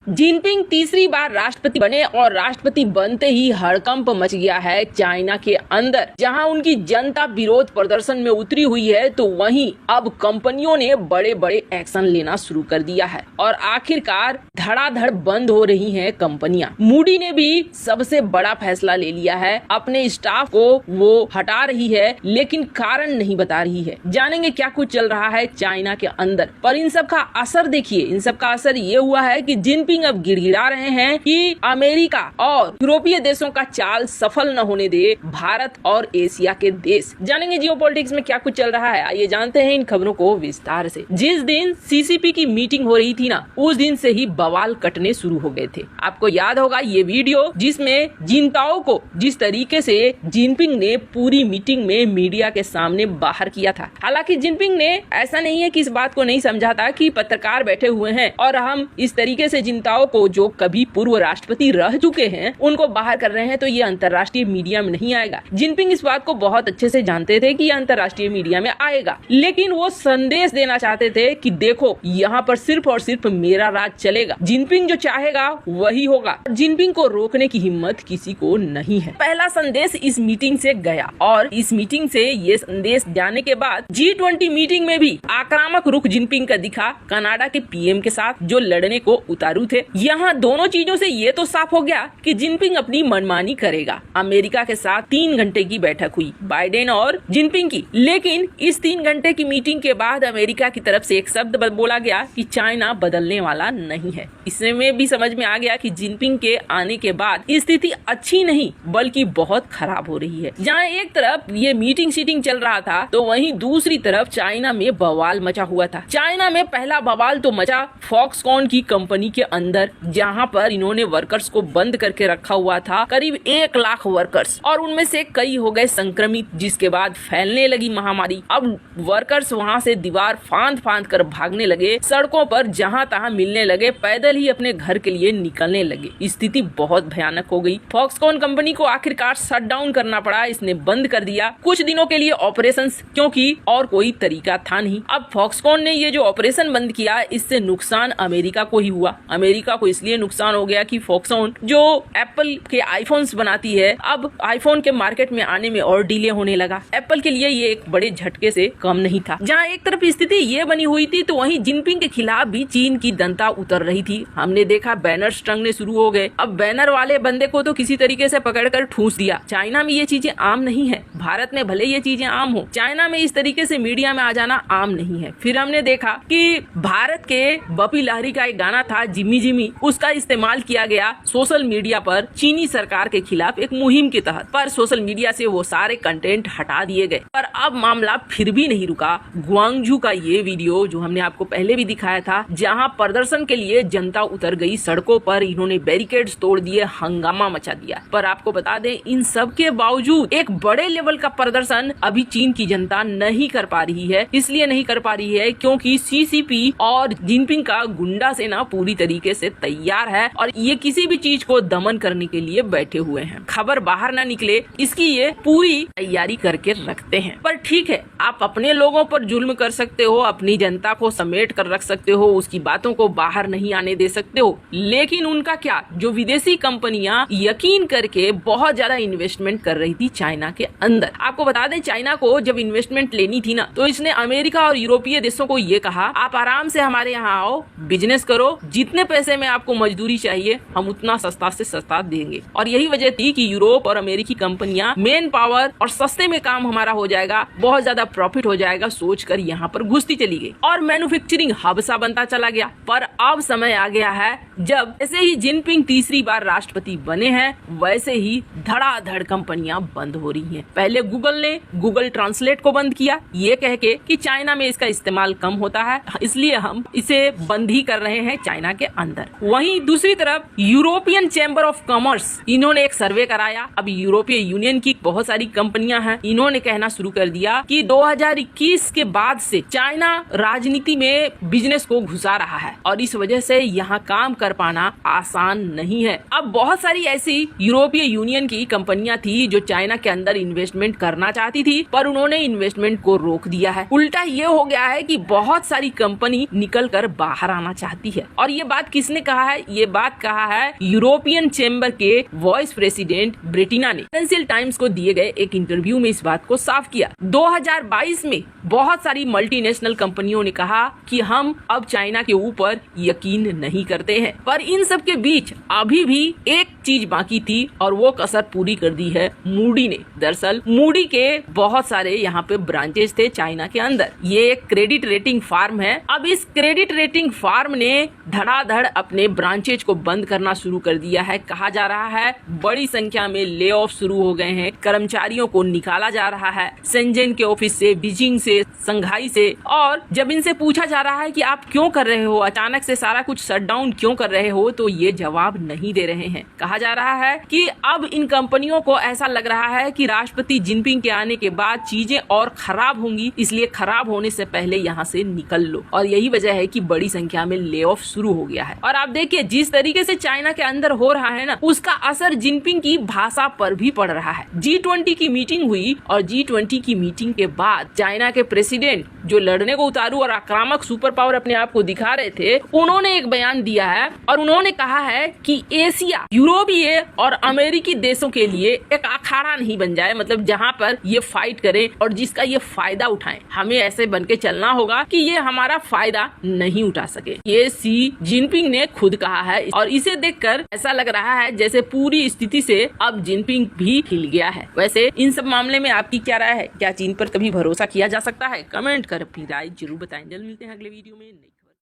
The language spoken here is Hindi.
जिनपिंग तीसरी बार राष्ट्रपति बने और राष्ट्रपति बनते ही हड़कंप मच गया है चाइना के अंदर। जहां उनकी जनता विरोध प्रदर्शन में उतरी हुई है, तो वहीं अब कंपनियों ने बड़े बड़े एक्शन लेना शुरू कर दिया है और आखिरकार धड़ाधड़ बंद हो रही हैं कंपनियां। मूडी ने भी सबसे बड़ा फैसला ले लिया है, अपने स्टाफ को वो हटा रही है, लेकिन कारण नहीं बता रही है। जानेंगे क्या कुछ चल रहा है चाइना के अंदर। पर इन सब का असर देखिए, इन सब का असर ये हुआ है कि जिनपिंग अब गिड़गिड़ा रहे हैं कि अमेरिका और यूरोपीय देशों का चाल सफल न होने दे भारत और एशिया के देश। जानेंगे जियोपॉलिटिक्स में क्या कुछ चल रहा है, आइए जानते हैं इन खबरों को विस्तार से। जिस दिन सीसीपी की मीटिंग हो रही थी ना, उस दिन से ही बवाल कटने शुरू हो गए थे। आपको याद होगा ये वीडियो जिसमें जिनताओ को जिस तरीके से जिनपिंग ने पूरी मीटिंग में मीडिया के सामने बाहर किया था। हालांकि जिनपिंग ने ऐसा नहीं है कि इस बात को नहीं समझा था कि पत्रकार बैठे हुए हैं और हम इस तरीके से जिनताओ को जो कभी पूर्व राष्ट्रपति रह चुके हैं उनको बाहर कर रहे हैं, तो ये अंतर्राष्ट्रीय मीडिया में नहीं आएगा। जिनपिंग इस बात को बहुत अच्छे से जानते थे कि ये अंतर्राष्ट्रीय मीडिया में आएगा, लेकिन वो संदेश देना चाहते थे कि देखो यहाँ पर सिर्फ और सिर्फ मेरा राज चलेगा, जिनपिंग जो चाहेगा वही होगा। जिनपिंग को रोकने की हिम्मत किसी को नहीं है। पहला संदेश इस मीटिंग से गया और इस मीटिंग से ये संदेश जाने के बाद G20 मीटिंग में भी आक्रामक रुख जिनपिंग का दिखा कनाडा के पीएम के साथ, जो लड़ने को उतारू थे। यहाँ दोनों चीजों से ये तो साफ हो गया कि जिनपिंग अपनी मनमानी करेगा। अमेरिका के साथ 3 घंटे की बैठक हुई बाइडेन और जिनपिंग की, लेकिन इस 3 घंटे की मीटिंग के बाद अमेरिका की तरफ से एक शब्द बोला गया कि चाइना बदलने वाला नहीं है। इसमें भी समझ में आ गया कि जिनपिंग के आने के बाद स्थिति अच्छी नहीं बल्कि बहुत खराब हो रही है। जहाँ एक तरफ ये मीटिंग सीटिंग चल रहा था, तो वहीं दूसरी तरफ चाइना में बवाल मचा हुआ था। चाइना में पहला बवाल तो मचा फॉक्सकॉन की कंपनी के अंदर, जहां पर इन्होंने वर्कर्स को बंद करके रखा हुआ था, करीब 1 लाख वर्कर्स, और उनमें से कई हो गए संक्रमित, जिसके बाद फैलने लगी महामारी। अब वर्कर्स वहां से दीवार फांद फांद कर भागने लगे, सड़कों पर जहां तहां मिलने लगे, पैदल ही अपने घर के लिए निकलने लगे। स्थिति बहुत भयानक हो गई। फॉक्सकॉन कंपनी को आखिरकार शट डाउन करना पड़ा, इसने बंद कर दिया कुछ दिनों के लिए ऑपरेशंस, क्योंकि और कोई तरीका था नहीं। अब फॉक्सकॉन ने ये जो ऑपरेशन बंद किया, इससे नुकसान अमेरिका को ही हुआ। अमेरिका को इसलिए नुकसान हो गया कि फॉक्सकॉन जो एप्पल के आईफोन्स बनाती है, अब आईफोन के मार्केट में आने में और डिले होने लगा। एप्पल के लिए ये एक बड़े झटके से कम नहीं था। जहां एक तरफ स्थिति ये बनी हुई थी, तो वहीं जिनपिंग के खिलाफ भी चीन की जनता उतर रही थी। हमने देखा बैनर टंगने शुरू हो गए। अब बैनर वाले बंदे को तो किसी तरीके से पकड़कर ठूस दिया। चाइना में ये चीजें आम नहीं है। भारत में भले ये चीजें आम हो, चाइना में इस तरीके से मीडिया में आ जाना आम नहीं है। फिर हमने देखा कि भारत के बपी लहरी का एक गाना था जिमी जिमी, उसका इस्तेमाल किया गया सोशल मीडिया पर चीनी सरकार के खिलाफ एक मुहिम के तहत, पर सोशल मीडिया से वो सारे कंटेंट हटा दिए गए। पर अब मामला फिर भी नहीं रुका। ग्वांगझू का ये वीडियो जो हमने आपको पहले भी दिखाया था, जहां प्रदर्शन के लिए जनता उतर गई सड़कों पर, इन्होंने बैरिकेड्स तोड़ दिए, हंगामा मचा दिया। पर आपको बता दें, इन सब के बावजूद एक बड़े लेवल का प्रदर्शन अभी चीन की जनता नहीं कर पा रही है। इसलिए नहीं कर पा रही है क्योंकि सीसीपी और जिनपिंग का गुंडा सेना पूरी तरीके से तैयार है और ये किसी भी चीज को दमन करने के लिए बैठे हुए हैं। खबर बाहर ना निकले, इसकी ये पूरी तैयारी करके रखते हैं। पर ठीक है, आप अपने लोगों पर जुल्म कर सकते हो, अपनी जनता को समेट कर रख सकते हो, उसकी बातों को बाहर नहीं आने दे सकते हो, लेकिन उनका क्या, जो विदेशी कंपनियां यकीन करके बहुत ज्यादा इन्वेस्टमेंट कर रही थी चाइना के अंदर। आपको बता दें, चाइना को जब इन्वेस्टमेंट लेनी थी ना, तो इसने अमेरिका और यूरोपीय देशों को ये कहा, आप आराम से हमारे यहाँ आओ, बिजनेस करो, जितने पैसे में आपको मजदूरी चाहिए हम उतना सस्ता से सस्ता देंगे। और यही वजह थी कि यूरोप और अमेरिकी कंपनियां मेन पावर और सस्ते में काम हमारा हो जाएगा, बहुत ज्यादा प्रॉफिट हो जाएगा, सोचकर यहाँ पर घुसती चली गई और मैन्युफैक्चरिंग हब सा बनता चला गया। पर अब समय आ गया है जब ऐसे ही जिनपिंग तीसरी बार राष्ट्रपति बने हैं, वैसे ही धड़ाधड़ कंपनियां बंद हो रही हैं। पहले गूगल ने गूगल ट्रांसलेट को बंद किया, ये कह के कि चाइना में इसका इस्तेमाल कम होता है, इसलिए हम इसे बंद ही कर रहे हैं चाइना के अंदर। वहीं दूसरी तरफ यूरोपियन चैम्बर ऑफ कॉमर्स, इन्होंने एक सर्वे कराया। अब यूरोपीय यूनियन की बहुत सारी कंपनियां हैं, इन्होंने कहना शुरू कर दिया कि 2021 के बाद से चाइना राजनीति में बिजनेस को घुसा रहा है और इस वजह से यहाँ काम कर पाना आसान नहीं है। अब बहुत सारी ऐसी यूरोपीय यूनियन की कंपनियां थी जो चाइना के अंदर इन्वेस्टमेंट करना चाहती थी, पर उन्होंने इन्वेस्टमेंट को रोक दिया है। उल्टा ये हो गया है कि बहुत सारी कंपनी निकल कर बाहर आना चाहती है। और ये बात किसने कहा है? ये बात कहा है यूरोपियन चेंबर के वाइस प्रेसिडेंट ब्रेटिना ने फाइनेंशियल टाइम्स को दिए गए एक इंटरव्यू में इस बात को साफ किया। 2022 में बहुत सारी मल्टीनेशनल कंपनियों ने कहा कि हम अब चाइना के ऊपर यकीन नहीं करते हैं, पर इन सब के बीच अभी भी एक चीज बाकी थी और वो कसर पूरी कर दी है मूडी ने। दरअसल मूडी के बहुत सारे यहाँ पे ब्रांचेस थे चाइना के अंदर। ये एक क्रेडिट रेटिंग फार्म है। अब इस क्रेडिट रेटिंग फार्म ने धड़ाधड़ अपने ब्रांचेज को बंद करना शुरू कर दिया है। कहा जा रहा है बड़ी संख्या में ले ऑफ शुरू हो गए हैं, कर्मचारियों को निकाला जा रहा है शेंजन के ऑफिस से, बीजिंग से, संघाई से। और जब इनसे पूछा जा रहा है कि आप क्यों कर रहे हो, अचानक से सारा कुछ शट डाउन क्यों कर रहे हो, तो ये जवाब नहीं दे रहे हैं। कहा जा रहा है कि अब इन कंपनियों को ऐसा लग रहा है कि राष्ट्रपति जिनपिंग के आने के बाद चीजें और खराब होंगी, इसलिए खराब होने से पहले यहाँ से निकल लो। और यही वजह है कि बड़ी संख्या में ले ऑफ शुरू हो गया है। और आप देखिए जिस तरीके से चाइना के अंदर हो रहा है ना, उसका असर जिनपिंग की भाषा पर भी पड़ रहा है। G20 की मीटिंग हुई और G20 की मीटिंग के बाद चाइना के प्रेसिडेंट जो लड़ने को उतारू और आक्रामक सुपर पावर अपने आप को दिखा रहे थे, उन्होंने एक बयान दिया है और उन्होंने कहा है कि एशिया यूरोपीय और अमेरिकी देशों के लिए एक अखाड़ा नहीं बन जाए, मतलब जहां पर ये फाइट करें और जिसका ये फायदा उठाएं। हमें ऐसे बन के चलना होगा कि ये हमारा फायदा नहीं उठा सके। ये शी जिनपिंग ने खुद कहा है और इसे देखकर ऐसा लग रहा है जैसे पूरी स्थिति से अब जिनपिंग भी हिल गया है। वैसे इन सब मामले में आपकी क्या राय है? क्या चीन पर कभी भरोसा किया जा सकता है? कमेंट कर अपनी राय जरूर बताएं। जल्द मिलते हैं अगले वीडियो में।